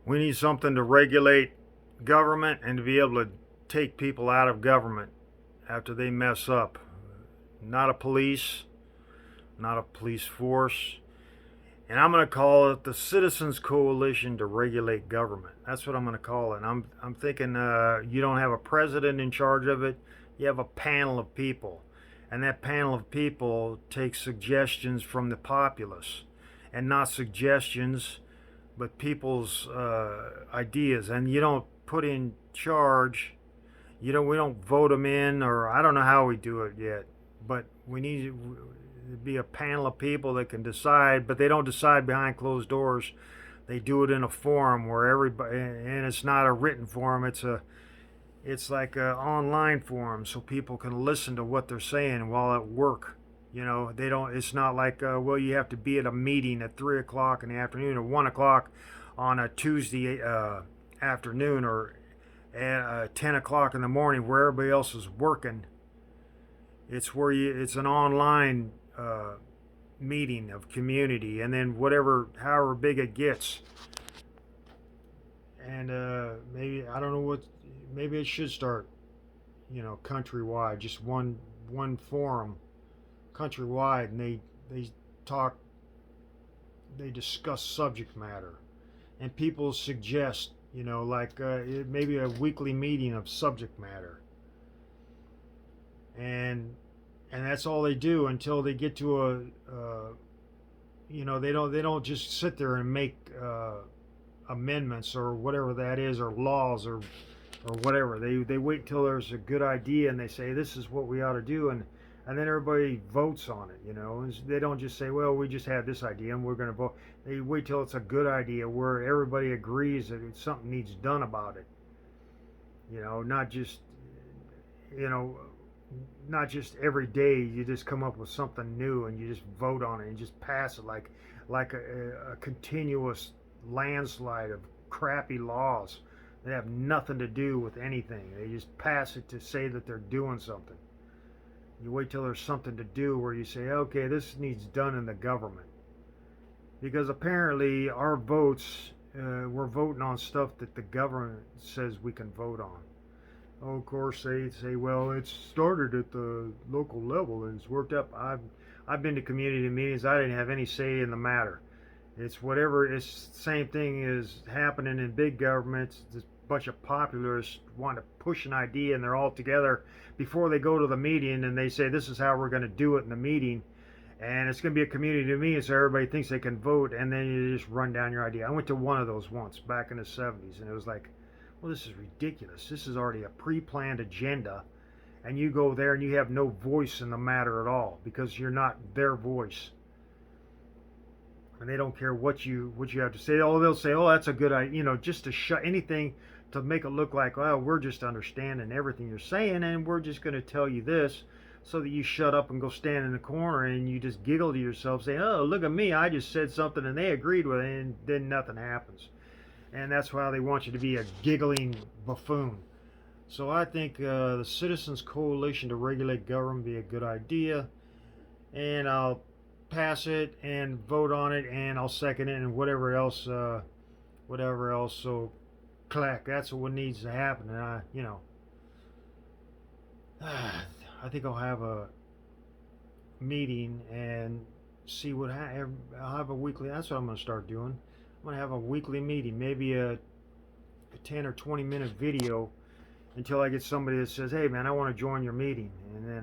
We need something to regulate government and to be able to take people out of government after they mess up. Not a police, not a police force. And I'm going to call it the Citizens Coalition to Regulate Government. That's what I'm going to call it. I'm thinking you don't have a president in charge of it. You have a panel of people. And that panel of people takes suggestions from the populace. And not suggestions, but people's ideas. And you don't put in charge. We don't vote them in, or I don't know how we do it yet. But we need to be a panel of people that can decide, but they don't decide behind closed doors. They do it in a forum where everybody, and it's not a written forum. It's like an online forum, so people can listen to what they're saying while at work. They don't. It's not like well, you have to be at a meeting at 3 o'clock in the afternoon or 1 o'clock on a Tuesday afternoon, or at 10 o'clock in the morning where everybody else is working. It's where it's an online meeting of community, and then however big it gets. And maybe I don't know what. Maybe it should start, countrywide, just one forum, countrywide, and they talk, they discuss subject matter, and people suggest, like maybe a weekly meeting of subject matter, and that's all they do until they get to they don't just sit there and make amendments or whatever that is, or laws, or whatever. They wait till there's a good idea and they say this is what we ought to do, and then everybody votes on it. And they don't just say, well, we just had this idea and we're going to vote. They wait till it's a good idea where everybody agrees that something needs done about it. Not just you know not just every day you just come up with something new and you just vote on it and just pass it like a continuous landslide of crappy laws that have nothing to do with anything. They just pass it to say that they're doing something. You wait till there's something to do where you say, okay, this needs done in the government. Because apparently our votes, we're voting on stuff that the government says we can vote on. Oh, of course, they say, well, it started at the local level and it's worked up. I've been to community meetings. I didn't have any say in the matter. It's whatever. It's the same thing is happening in big governments. This bunch of popularists want to push an idea and they're all together before they go to the meeting and they say this is how we're going to do it in the meeting, and it's going to be a community meeting so everybody thinks they can vote, and then you just run down your idea. I went to one of those once back in the 70s and it was like, well, this is ridiculous. This is already a pre-planned agenda, and you go there and you have no voice in the matter at all because you're not their voice. And they don't care what you have to say. Oh, they'll say, oh, that's a good idea, just to shut anything to make it look like, well, we're just understanding everything you're saying and we're just going to tell you this so that you shut up and go stand in the corner and you just giggle to yourself saying, oh, look at me, I just said something and they agreed with it, and then nothing happens. And that's why they want you to be a giggling buffoon. So I think the Citizens Coalition to Regulate Government would be a good idea, and I'll pass it and vote on it, and I'll second it, and whatever else. So, clack. That's what needs to happen. And I think I'll have a meeting and see what I'll have a weekly. That's what I'm going to start doing. I'm going to have a weekly meeting, maybe a 10 or 20 minute video, until I get somebody that says, hey man, I want to join your meeting, and then